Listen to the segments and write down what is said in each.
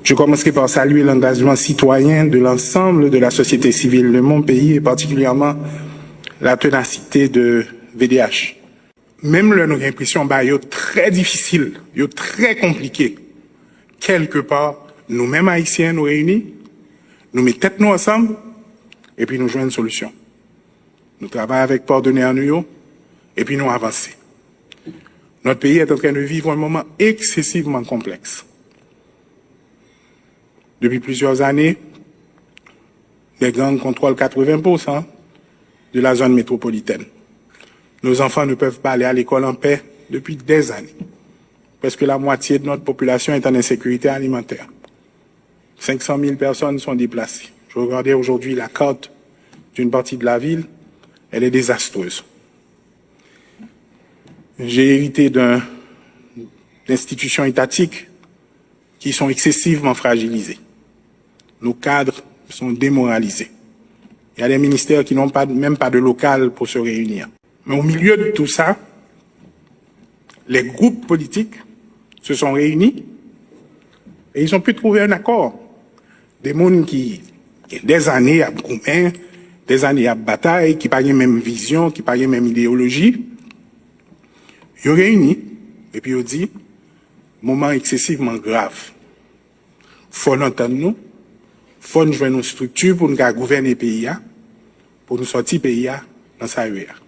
Je commencerai par saluer l'engagement citoyen de l'ensemble de la société civile de mon pays et particulièrement la ténacité de VDH. Même là, nous avons l'impression que c'est très difficile, c'est très compliqué. Quelque part, nous-mêmes haïtiens nous réunis, nous mettons tête nous ensemble et puis nous jouons une solution. Nous travaillons avec partenaires nous et puis nous avançons. Notre pays est en train de vivre un moment excessivement complexe. Depuis plusieurs années, les gangs contrôlent 80% de la zone métropolitaine. Nos enfants ne peuvent pas aller à l'école en paix depuis des années. Presque la moitié de notre population est en insécurité alimentaire. 500 000 personnes sont déplacées. Je regardais aujourd'hui la carte d'une partie de la ville, elle est désastreuse. J'ai hérité d'institutions étatiques qui sont excessivement fragilisées. Nos cadres sont démoralisés. Il y a des ministères qui n'ont même pas de local pour se réunir. Mais au milieu de tout ça, les groupes politiques se sont réunis et ils ont pu trouver un accord. Des gens qui, des années à commun, des années à bataille, qui n'ont pas la même vision, qui n'ont pas la même idéologie, ils ont réuni et puis ils ont dit, moment excessivement grave. Faut l'entendre nous, faut nous jouer nos structures pour nous gouverner le pays, pour nous sortir le pays dans sa UR.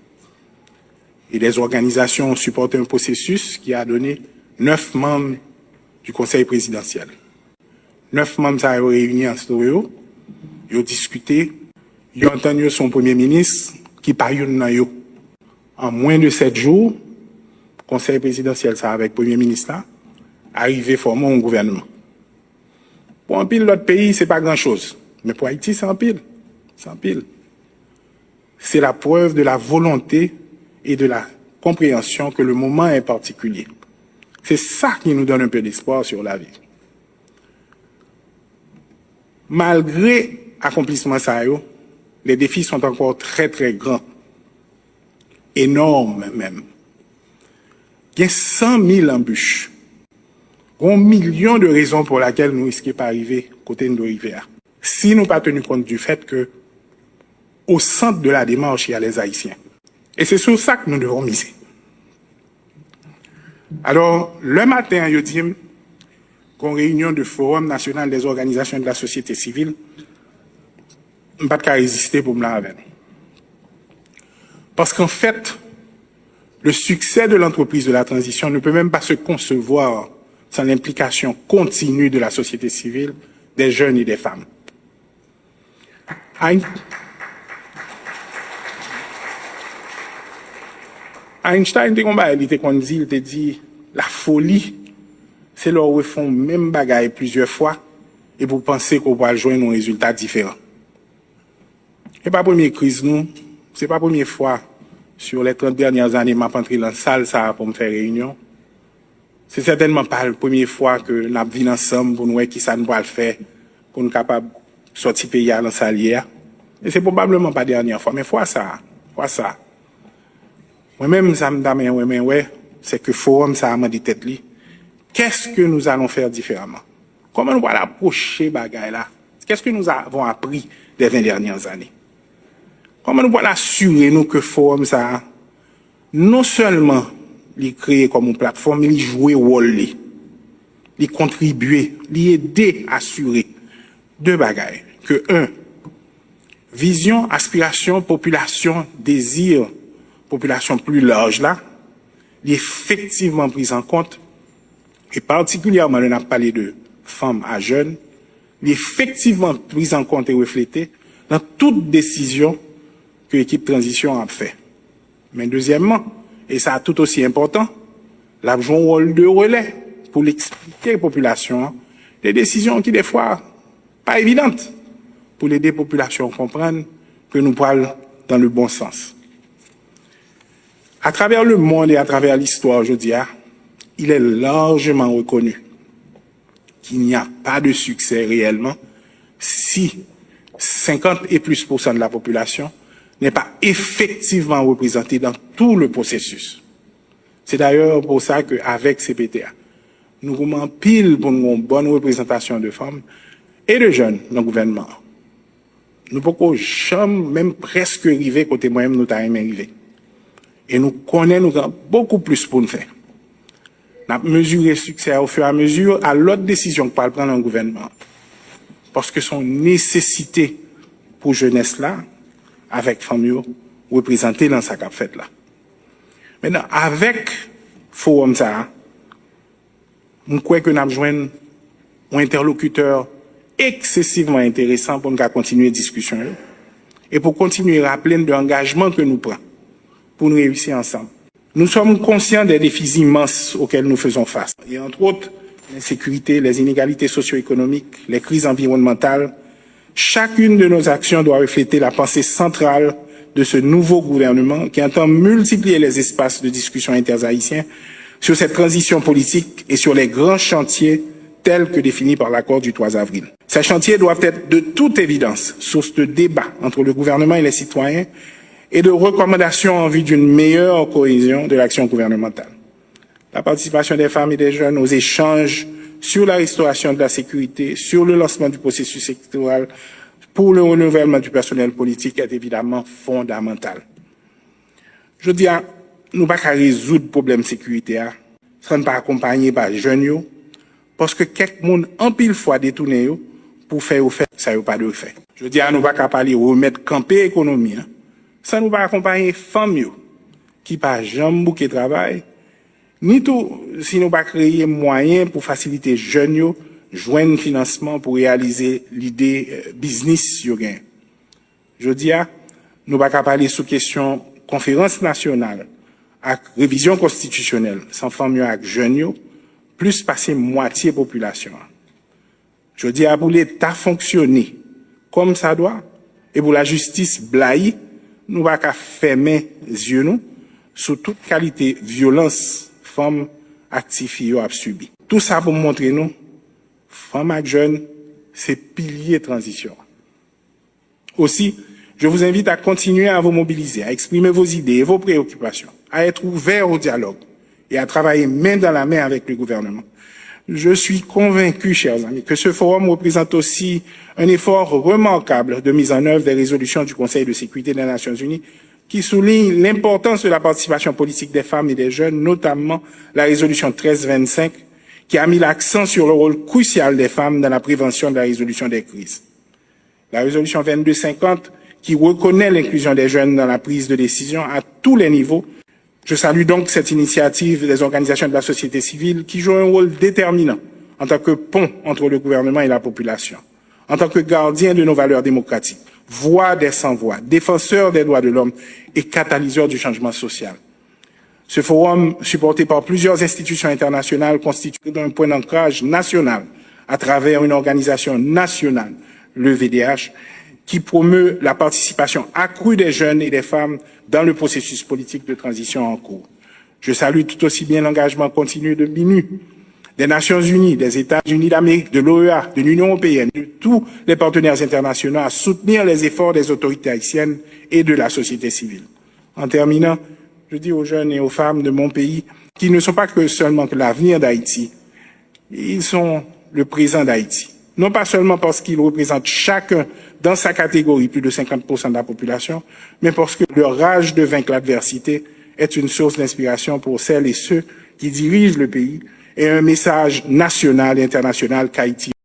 Et les organisations ont supporté un processus qui a donné 9 membres du Conseil présidentiel. 9 membres sont réunis en studio, ils ont discuté, ils ont entendu son premier ministre qui parle dans eux. En moins de 7 jours, le Conseil présidentiel, ça avec le premier ministre, arrivé former un gouvernement. Pour un pile l'autre pays, c'est pas grand-chose. Mais pour Haïti, c'est un pile. C'est un pile. C'est la preuve de la volonté et de la compréhension que le moment est particulier. C'est ça qui nous donne un peu d'espoir sur la vie. Malgré l'accomplissement ça, les défis sont encore très très grands. Énormes même. Il y a 100 000 embûches. Un million de raisons pour lesquelles nous risquons pas arriver côté de rivière. Si nous pas tenu compte du fait que au centre de la démarche, il y a les Haïtiens. Et c'est sur ça que nous devons miser. Alors, le matin, je dis qu'en réunion du Forum national des organisations de la société civile, je ne peux pas résister pour me la avec. Parce qu'en fait, le succès de l'entreprise de la transition ne peut même pas se concevoir sans l'implication continue de la société civile, des jeunes et des femmes. Einstein, il te dit, la folie, c'est là où ils font même bagaille plusieurs fois et pour penser qu'on va joindre un résultat différent. C'est pas la première crise, nous, c'est pas la première fois sur les 30 dernières années, m'a entré dans la salle ça pour me faire réunion. C'est certainement pas la première fois que nous venons ensemble pour nous voir qui ça nous va le faire, pour nous capables de sortir pays dans la salle hier. Et c'est probablement pas la dernière fois, mais fois ça. Moi-même, ça me dit, c'est que Forum, ça m'a dit tête li. Qu'est-ce que nous allons faire différemment? Comment nous allons approcher bagaille là? Qu'est-ce que nous avons appris des 20 dernières années? Comment nous allons assurer nous que Forum, ça, non seulement les créer comme une plateforme, mais les jouer rôle, les contribuer, les aider à assurer deux bagailles. Que un, vision, aspiration, population, désir, population plus large là, est effectivement prise en compte, et particulièrement, on a parlé de femmes à jeunes, est effectivement prise en compte et reflétée dans toute décision que l'équipe transition a fait. Mais deuxièmement, et ça a tout aussi important, la joue un rôle de relais pour l'expliquer aux populations des décisions qui des fois pas évidentes pour aider les populations à comprendre que nous parlons dans le bon sens. À travers le monde et à travers l'histoire, je dis, il est largement reconnu qu'il n'y a pas de succès réellement si 50 et plus % de la population n'est pas effectivement représentée dans tout le processus. C'est d'ailleurs pour ça qu'avec CPTA, nous avons pile pour une bonne représentation de femmes et de jeunes dans le gouvernement. Nous ne pouvons jamais, même presque arriver côté moi-même, nous t'avons arrivé. Et nous connaissons, nous avons beaucoup plus pour nous faire. Nous avons mesuré succès au fur et à mesure à l'autre décision que parle prendre dans le gouvernement. Parce que son nécessité pour jeunesse là, avec famille, représentée dans sa cap fête là. Maintenant, avec forum ça, je crois que nous avons joint un interlocuteur excessivement intéressant pour nous continuer la discussion et pour continuer à rappeler de l'engagement que nous prenons pour nous réussir ensemble. Nous sommes conscients des défis immenses auxquels nous faisons face. Et entre autres, l'insécurité, les inégalités socio-économiques, les crises environnementales. Chacune de nos actions doit refléter la pensée centrale de ce nouveau gouvernement qui entend multiplier les espaces de discussion interhaïtiens sur cette transition politique et sur les grands chantiers tels que définis par l'accord du 3 avril. Ces chantiers doivent être de toute évidence source de débat entre le gouvernement et les citoyens et de recommandations en vue d'une meilleure cohésion de l'action gouvernementale. La participation des femmes et des jeunes aux échanges sur la restauration de la sécurité, sur le lancement du processus électoral, pour le renouvellement du personnel politique est évidemment fondamental. Je dis, nous ne pouvons pas résoudre le problème de sécurité, sans ne pas accompagner par les jeunes, parce que quelqu'un en pile fois détourné pour faire ou faire, ça n'a pas de fait. Je dis, nous ne pouvons pas parler remettre camper l'économie, sans nous pas accompagner les femmes qui pas jamais bouquet de travail, ni tout, si nous pas créer moyens pour faciliter les jeunes joindre financement pour réaliser l'idée business sur gain. Je dis, nous pas parler sous question conférence nationale, avec révision constitutionnelle, sans femmes avec jeunes, plus passer moitié population. Je dis, pour l'État fonctionner comme ça doit, et pour la justice blaye, nous pas qu'à fermer les yeux nous, sur toute qualité violence femmes actives a subi. Tout ça pour montrer nous, femmes et jeunes, c'est pilier transition. Aussi, je vous invite à continuer à vous mobiliser, à exprimer vos idées et vos préoccupations, à être ouvert au dialogue et à travailler main dans la main avec le gouvernement. Je suis convaincu, chers amis, que ce forum représente aussi un effort remarquable de mise en œuvre des résolutions du Conseil de sécurité des Nations Unies qui souligne l'importance de la participation politique des femmes et des jeunes, notamment la résolution 1325, qui a mis l'accent sur le rôle crucial des femmes dans la prévention de la résolution des crises. La résolution 2250, qui reconnaît l'inclusion des jeunes dans la prise de décision à tous les niveaux. Je salue donc cette initiative des organisations de la société civile qui jouent un rôle déterminant en tant que pont entre le gouvernement et la population, en tant que gardien de nos valeurs démocratiques, voix des sans-voix, défenseurs des droits de l'homme et catalyseurs du changement social. Ce forum, supporté par plusieurs institutions internationales, constitue un point d'ancrage national à travers une organisation nationale, le VDH, qui promeut la participation accrue des jeunes et des femmes dans le processus politique de transition en cours. Je salue tout aussi bien l'engagement continu de l'ONU, des Nations Unies, des États-Unis d'Amérique, de l'OEA, de l'Union européenne, de tous les partenaires internationaux à soutenir les efforts des autorités haïtiennes et de la société civile. En terminant, je dis aux jeunes et aux femmes de mon pays qu'ils ne sont pas que seulement que l'avenir d'Haïti, ils sont le présent d'Haïti. Non pas seulement parce qu'ils représentent chacun dans sa catégorie plus de 50% de la population, mais parce que leur rage de vaincre l'adversité est une source d'inspiration pour celles et ceux qui dirigent le pays et un message national et international qu'Haïti